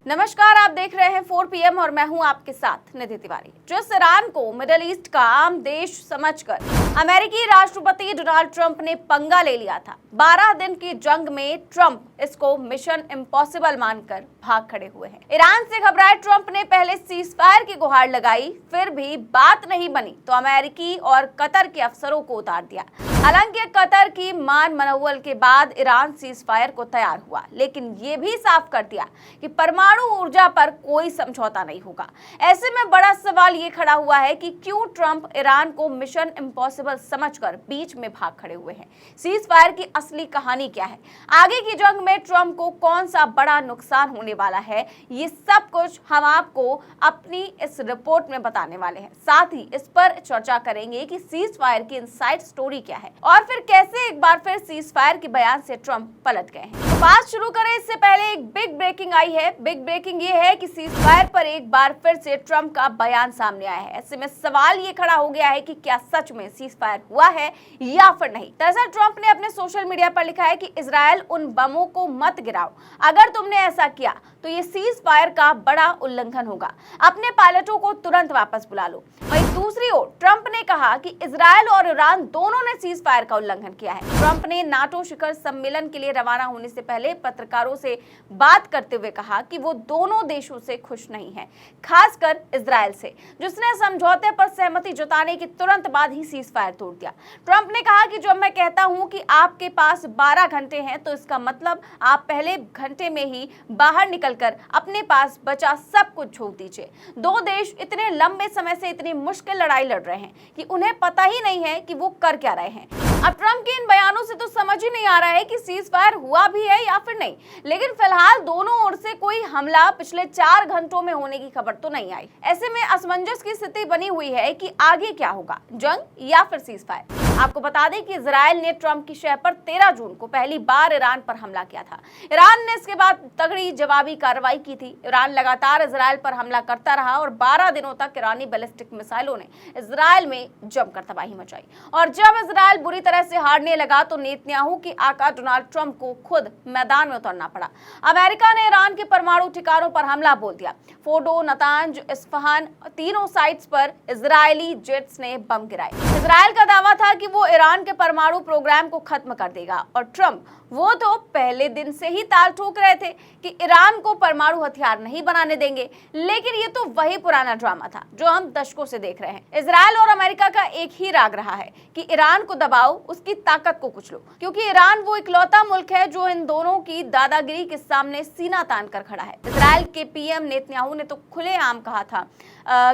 नमस्कार, आप देख रहे हैं 4 PM और मैं हूं आपके साथ निधि तिवारी। जिस ईरान को मिडिल ईस्ट का आम देश समझकर अमेरिकी राष्ट्रपति डोनाल्ड ट्रंप ने पंगा ले लिया था, 12 दिन की जंग में ट्रंप इसको मिशन इम्पॉसिबल मानकर भाग खड़े हुए हैं। ईरान से घबराए ट्रंप ने पहले सीज फायर की गुहार लगाई, फिर भी बात नहीं बनी तो अमेरिकी और कतर के अफसरों को उतार दिया। हालांकि कतर की मान मनौवल के बाद ईरान सीज फायर को तैयार हुआ, लेकिन ये भी साफ कर दिया कि परमाणु ऊर्जा पर कोई समझौता नहीं होगा। ऐसे में बड़ा सवाल ये खड़ा हुआ है कि क्यों ट्रंप ईरान को मिशन इम्पॉसिबल समझकर बीच में भाग खड़े हुए हैं। सीज फायर की असली कहानी क्या है, आगे की जंग में ट्रंप को कौन सा बड़ा नुकसान होने वाला है, ये सब कुछ हम आपको अपनी इस रिपोर्ट में बताने वाले हैं। साथ ही इस पर चर्चा करेंगे कि सीज फायर की इनसाइड स्टोरी क्या है और फिर कैसे एक बार फिर सीज फायर के बयान से ट्रंप पलट गए हैं। तो बात शुरू करें इससे पहले एक बिग ब्रेकिंग आई है। बिग ब्रेकिंग ये है कि सीज फायर पर एक बार फिर से ट्रंप का बयान सामने आया है। ऐसे में सवाल ये खड़ा हो गया है कि क्या सच में सीज फायर हुआ है या फिर नहीं। दरअसल ट्रंप ने अपने सोशल मीडिया पर लिखा है कि इजराइल उन बमों को मत गिराओ, अगर तुमने ऐसा किया तो ये सीज फायर का बड़ा उल्लंघन होगा, अपने पायलटों को तुरंत वापस बुला लो। वहीं दूसरी ओर ट्रंप ने कहा कि इजराइल और ईरान दोनों ने सीज फायर का उल्लंघन किया है। ट्रंप ने नाटो शिखर सम्मेलन के लिए रवाना होने से पहले पत्रकारों से बात करते हुए कहा कि वो दोनों देशों से खुश नहीं है, खासकर इजराइल से, जिसने समझौते पर सहमति जताने के तुरंत बाद ही सीज फायर तोड़ दिया। ट्रंप ने कहा कि जब मैं कहता हूं कि आपके पास 12 घंटे हैं तो इसका मतलब आप पहले घंटे में ही बाहर निकलकर अपने पास बचा सब कुछ झोंक दीजिए। दो देश इतने लंबे समय से इतनी मुश्किल लड़ाई लड़ रहे हैं कि उन्हें पता ही नहीं है कि वो कर क्या रहे हैं। अब ट्रंप के इन बयानों से तो समझ ही नहीं आ रहा है कि सीज फायर हुआ भी है या फिर नहीं, लेकिन फिलहाल दोनों ओर से कोई हमला पिछले 4 घंटों में होने की खबर तो नहीं आई। ऐसे में असमंजस की स्थिति बनी हुई है कि आगे क्या होगा, जंग या फिर सीज फायर। आपको बता दें कि इजराइल ने ट्रंप की शह पर 13 जून को पहली बार ईरान पर हमला किया था। ईरान ने इसके बाद तगड़ी जवाबी कार्रवाई की थी। ईरान लगातार इजराइल पर हमला करता रहा और 12 दिनों तक ईरानी बैलिस्टिक मिसाइलों ने इजराइल में जमकर तबाही मचाई। और जब इजराइल बुरी तरह से हारने लगा तो नेतन्याहू के आका डोनाल्ड ट्रंप को खुद मैदान में उतरना पड़ा। अमेरिका ने ईरान के परमाणु ठिकानों पर हमला बोल दिया। फोर्डो, नतांज, इस्फहान, तीनों साइट्स पर इजरायली जेट्स ने बम गिराए। इजराइल का दावा था कि वो ईरान के परमाणु प्रोग्राम को खत्म कर देगा और ट्रंप वो तो पहले दिन से ही ताल ठोक रहे थे कि ईरान को परमाणु हथियार नहीं बनाने देंगे। लेकिन ये तो वही पुराना ड्रामा था जो हम दशकों से देख रहे हैं। इजराइल और अमेरिका का एक ही राग रहा है कि ईरान को दबाओ, उसकी ताकत को कुचलो, क्योंकि ईरान वो इकलौता मुल्क है जो इन दोनों की दादागिरी के सामने सीना तान कर खड़ा है। इजराइल के पीएम नेतन्याहू ने तो खुलेआम कहा था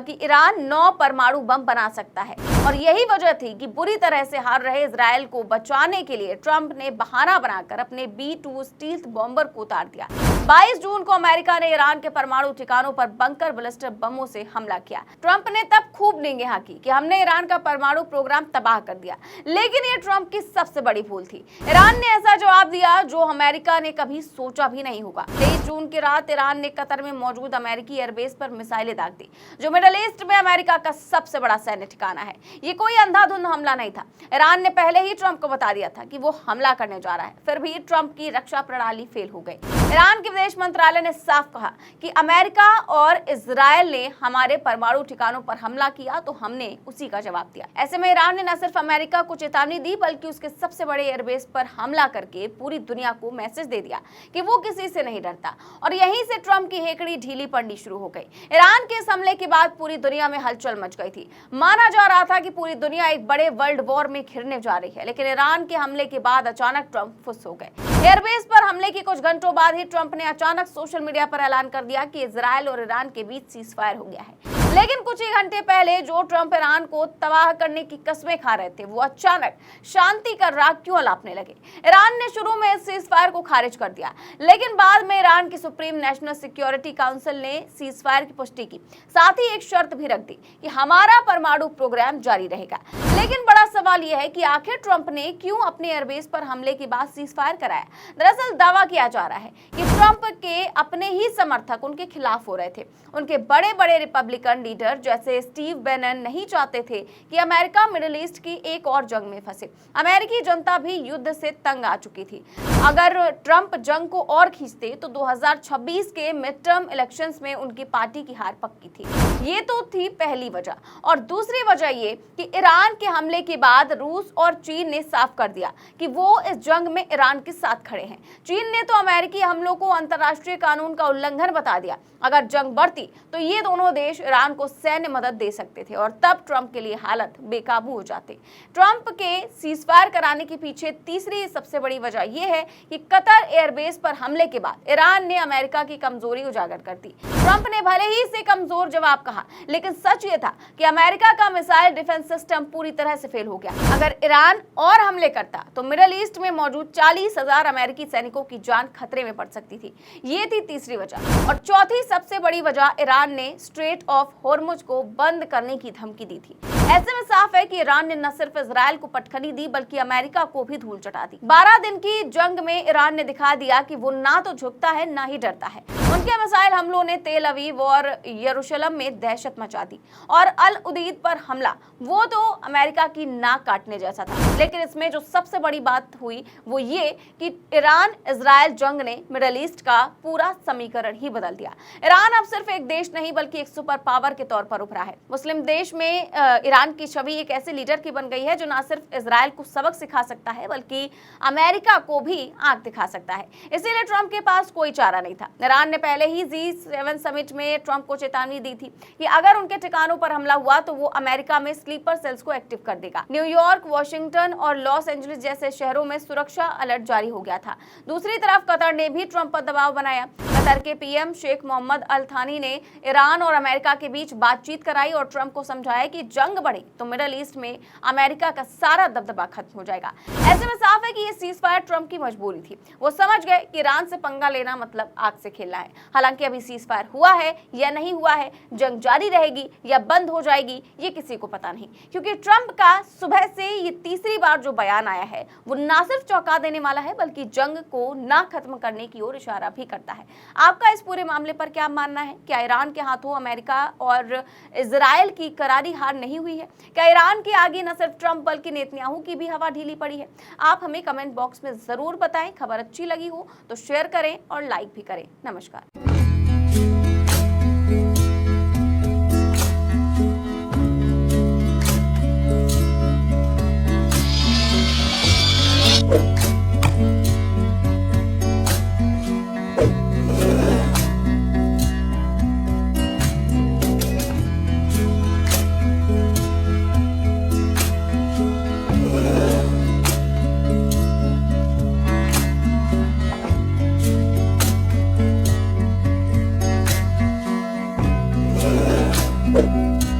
कि ईरान 9 परमाणु बम बना सकता है और यही वजह थी कि बुरी तरह से हार रहे इजराइल को बचाने के लिए ट्रंप ने बहाना बनाकर अपने B-2 स्टील्थ बॉम्बर को उतार दिया। 22 जून को अमेरिका ने ईरान के परमाणु ठिकानों पर बंकर बैलिस्टिक बमों से हमला किया। ट्रंप ने तब खूब नींगे हाँकी कि हमने ईरान का परमाणु प्रोग्राम तबाह कर दिया, लेकिन ये ट्रंप की सबसे बड़ी भूल थी। ईरान ने ऐसा जवाब दिया जो अमेरिका ने कभी सोचा भी नहीं होगा। 23 जून की रात ईरान ने कतर में मौजूद अमेरिकी एयरबेस पर मिसाइलें दाग दी, जो मिडिल ईस्ट में अमेरिका का सबसे बड़ा सैन्य ठिकाना है। ये कोई अंधाधुंध हमला नहीं था। ईरान ने पहले ही ट्रंप को बता दिया था कि वो हमला करने जा रहा है, फिर भी ट्रंप की रक्षा प्रणाली फेल हो गई। ईरान के विदेश मंत्रालय ने साफ कहा कि अमेरिका और इजराइल ने हमारे परमाणु ठिकानों पर हमला किया तो हमने उसी का जवाब दिया। ऐसे में ईरान ने न सिर्फ अमेरिका को चेतावनी दी बल्कि उसके सबसे बड़े एयरबेस पर हमला करके पूरी दुनिया को मैसेज दे दिया कि वो किसी से नहीं डरता। और यहीं से ट्रंप की हेकड़ी ढीली पड़नी शुरू हो गई। ईरान के इस हमले के बाद पूरी दुनिया में हलचल मच गई थी। माना जा रहा था कि पूरी दुनिया एक बड़े वर्ल्ड वॉर में घिरने जा रही है, लेकिन ईरान के हमले के बाद अचानक ट्रंप फुस हो गए। एयरबेस पर हमले के कुछ घंटों बाद ही ट्रंप ने अचानक सोशल मीडिया पर ऐलान कर दिया कि इजराइल और ईरान के बीच सीज फायर हो गया है। लेकिन कुछ ही घंटे पहले जो ट्रंप ईरान को तबाह करने की कस्में खा रहे थे, वो अचानक शांति का राग क्यों अलापने लगे। ईरान ने शुरू में सीज फायर को खारिज कर दिया, लेकिन बाद में ईरान की सुप्रीम नेशनल सिक्योरिटी काउंसिल ने सीज फायर की पुष्टि की, साथ ही एक शर्त भी रख दी कि हमारा परमाणु प्रोग्राम जारी रहेगा। लेकिन बड़ा सवाल यह है कि आखिर ट्रंप ने क्यों अपने एयरबेस पर हमले के बाद सीज फायर कराया। दरअसल दावा किया जा रहा है कि ट्रंप के अपने ही समर्थक उनके खिलाफ हो रहे थे। उनके बड़े बड़े रिपब्लिकन लीडर जैसे स्टीव बैनन नहीं चाहते थे कि अमेरिका मिडिल ईस्ट की एक और जंग में फंसे। अमेरिकी जनता भी युद्ध से तंग आ चुकी थी। अगर ट्रंप जंग को और खींचते तो 2026 के मिड टर्म इलेक्शंस में उनकी पार्टी की हार पक्की थी। ये तो थी पहली वजह। और दूसरी वजह ये कि ईरान के हमले के बाद रूस और चीन ने साफ कर दिया कि वो इस जंग में ईरान के साथ खड़े हैं। चीन ने तो अमेरिकी हमलों को अंतर्राष्ट्रीय कानून का उल्लंघन बता दिया। अगर जंग बढ़ती तो ये दोनों देश ईरान को सैन्य मदद दे सकते थे और तब ट्रंप के लिए हालत बेकाबू हो जाते। ट्रंप के सीजफायर कराने के पीछे तीसरी सबसे बड़ी वजह यह है कि कतर एयरबेस पर हमले के बाद ईरान ने अमेरिका की कमजोरी उजागर कर दी। ट्रंप ने भले ही इसे कमजोर जवाब कहा, लेकिन सच ये था कि अमेरिका का मिसाइल डिफेंस सिस्टम पूरी तरह से फेल हो गया। अगर ईरान और हमले करता तो मिडिल ईस्ट में मौजूद 40,000 अमेरिकी सैनिकों की जान खतरे में पड़ सकती थी। ये थी तीसरी वजह। और चौथी सबसे बड़ी वजह, ईरान ने स्ट्रेट ऑफ हॉर्मुज को बंद करने की धमकी दी थी। ऐसे में साफ है कि ईरान ने न सिर्फ इजराइल को पटखनी दी बल्कि अमेरिका को भी धूल चटा दी। 12 दिन की जंग में ईरान ने दिखा दिया कि वो ना तो झुकता है ना ही डरता है। उनके मिसाइल हमलों ने तेल अवीव और यरूशलेम में दहशत मचा दी और अल उदीद पर हमला वो तो अमेरिका की नाक काटने जैसा था। लेकिन इसमें जो सबसे बड़ी बात हुई वो ये कि ईरान इजराइल जंग ने मिडिल ईस्ट का पूरा समीकरण ही बदल दिया। ईरान अब सिर्फ एक देश नहीं बल्कि एक सुपर पावर के तौर पर उभरा है। मुस्लिम देश में ईरान की छवि एक ऐसे लीडर की बन गई है जो न सिर्फ इजराइल को सबक सिखा सकता है बल्कि अमेरिका को भी आंख दिखा सकता है। इसीलिए ट्रंप के पास कोई चारा नहीं था। ईरान ने पहले ही G7 समिट में ट्रंप को चेतावनी दी थी कि अगर उनके ठिकानों पर हमला हुआ तो वो अमेरिका में स्लीपर सेल्स को एक्टिव कर देगा। न्यूयॉर्क, वॉशिंगटन और लॉस एंजलिस जैसे शहरों में सुरक्षा अलर्ट जारी हो गया था। दूसरी तरफ कतर ने भी ट्रंप पर दबाव बनाया। कतर के पीएम शेख मोहम्मद अल थानी ने ईरान और अमेरिका के बीच बातचीत कराई और ट्रंप को समझाया कि जंग बढ़े तो मिडिल ईस्ट में अमेरिका का सारा दबदबा खत्म हो जाएगा। ऐसे में साफ है कि ये सीजफायर ट्रंप की मजबूरी थी। वो समझ गए कि ईरान से पंगा लेना मतलब आग से खेलना है। हालांकि अभी सीजफायर हुआ है या नहीं हुआ है, जंग जारी रहेगी या बंद हो जाएगी, ये किसी को पता नहीं, क्योंकि ट्रंप का सुबह से ये तीसरी बार जो बयान आया है वो ना सिर्फ चौंका देने वाला है बल्कि जंग को ना खत्म करने की ओर इशारा भी करता है। आपका इस पूरे मामले पर क्या मानना है? क्या ईरान के हाथों अमेरिका और इजराइल की करारी हार नहीं हुई है? क्या ईरान के आगे न सिर्फ ट्रंप बल्कि नेतन्याहू की भी हवा ढीली पड़ी है? आप हमें कमेंट बॉक्स में जरूर बताएं। खबर अच्छी लगी हो तो शेयर करें और लाइक भी करें। नमस्कार। Thank you.